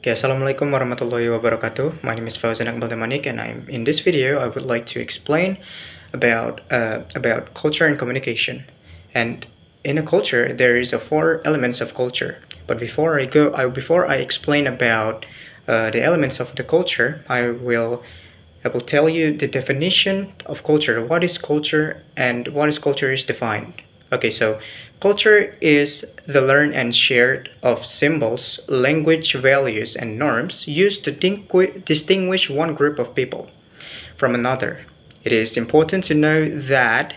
Okay, Assalamualaikum warahmatullahi wabarakatuh. My name is Fauzan Aqbal Damanik, and in this video I would like to explain about culture and communication. And in a culture, there is four elements of culture. But before I explain about the elements of the culture, I will tell you the definition of culture. What is culture and what is culture is defined. Okay, so culture is the learned and shared of symbols, language, values, and norms used to distinguish one group of people from another. It is important to know that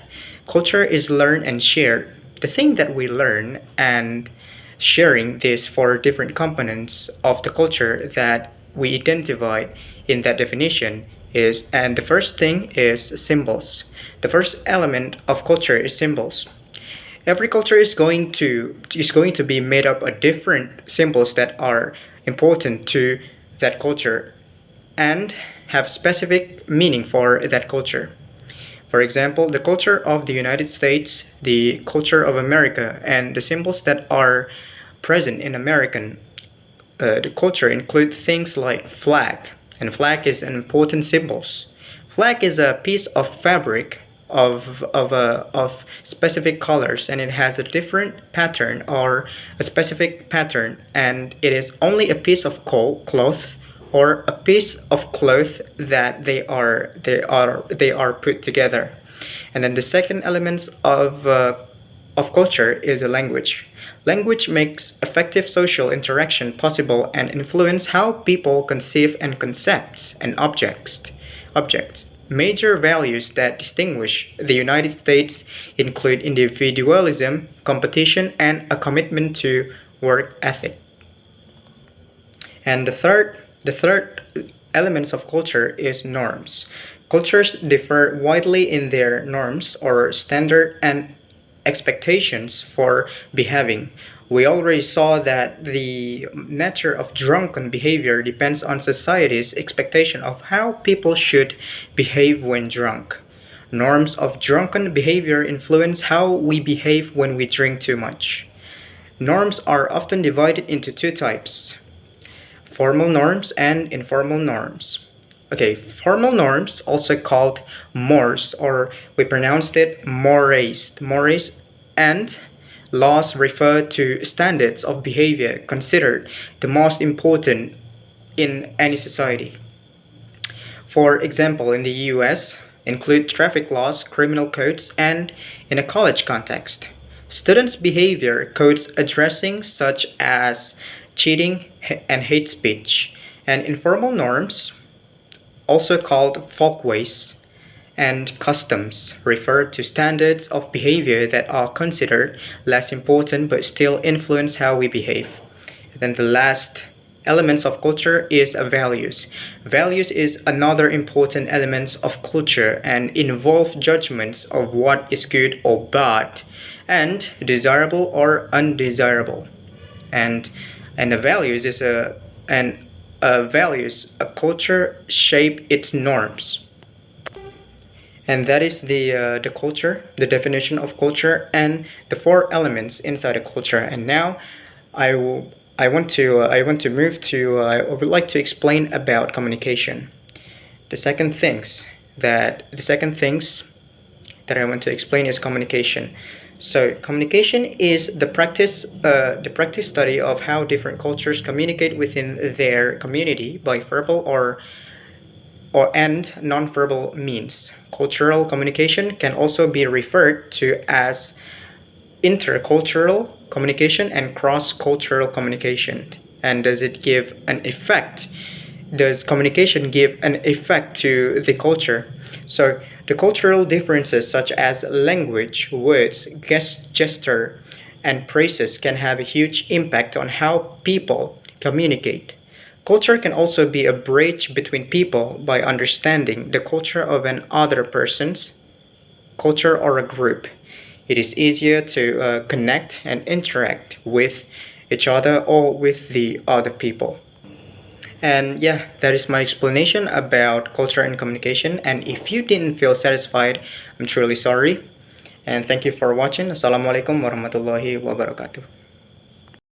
culture is learned and shared. The thing that we learn and sharing these four different components of the culture that we identified in that definition is, and the first thing is symbols. The first element of culture is symbols. Every culture is going to be made up of different symbols that are important to that culture and have specific meaning for that culture. For example, the culture of the United States, the culture of America, and the symbols that are present in American the culture include things like flag, and flag is an important symbol. Flag is a piece of fabric of specific colors, and it has a different pattern or a specific pattern, and it is only a piece of cloth or a piece of cloth that they are put together. And then the second elements of culture is a language. Language makes effective social interaction possible and influence how people conceive and concepts and objects. Major values that distinguish the United States include individualism, competition, and a commitment to work ethic. And the third elements of culture is norms. Cultures differ widely in their norms or standard and expectations for behaving. We already saw that the nature of drunken behavior depends on society's expectation of how people should behave when drunk. Norms of drunken behavior influence how we behave when we drink too much. Norms are often divided into two types: formal norms and informal norms. Okay, formal norms, also called mores, or we pronounced it mores, and laws refer to standards of behavior considered the most important in any society. For example, in the US, include traffic laws, criminal codes, and in a college context, students' behavior codes addressing such as cheating and hate speech. And informal norms, also called folkways and customs, refer to standards of behavior that are considered less important but still influence how we behave. And then the last elements of culture is values. Values is another important element of culture and involve judgments of what is good or bad and desirable or undesirable. And a values is a culture shape its norms. And that is the culture, the definition of culture, and the four elements inside a culture. And now I would like to explain about communication. The second things that I want to explain is communication. So communication is the practice study of how different cultures communicate within their community by verbal and non-verbal means. Cultural communication can also be referred to as intercultural communication and cross-cultural communication. And does communication give an effect to the culture? So the cultural differences such as language, words, gesture, and phrases can have a huge impact on how people communicate. Culture can also be a bridge between people by understanding the culture of an other person's culture or a group. It is easier to connect and interact with each other or with the other people. And yeah, that is my explanation about culture and communication. And if you didn't feel satisfied, I'm truly sorry. And thank you for watching. Assalamualaikum warahmatullahi wabarakatuh.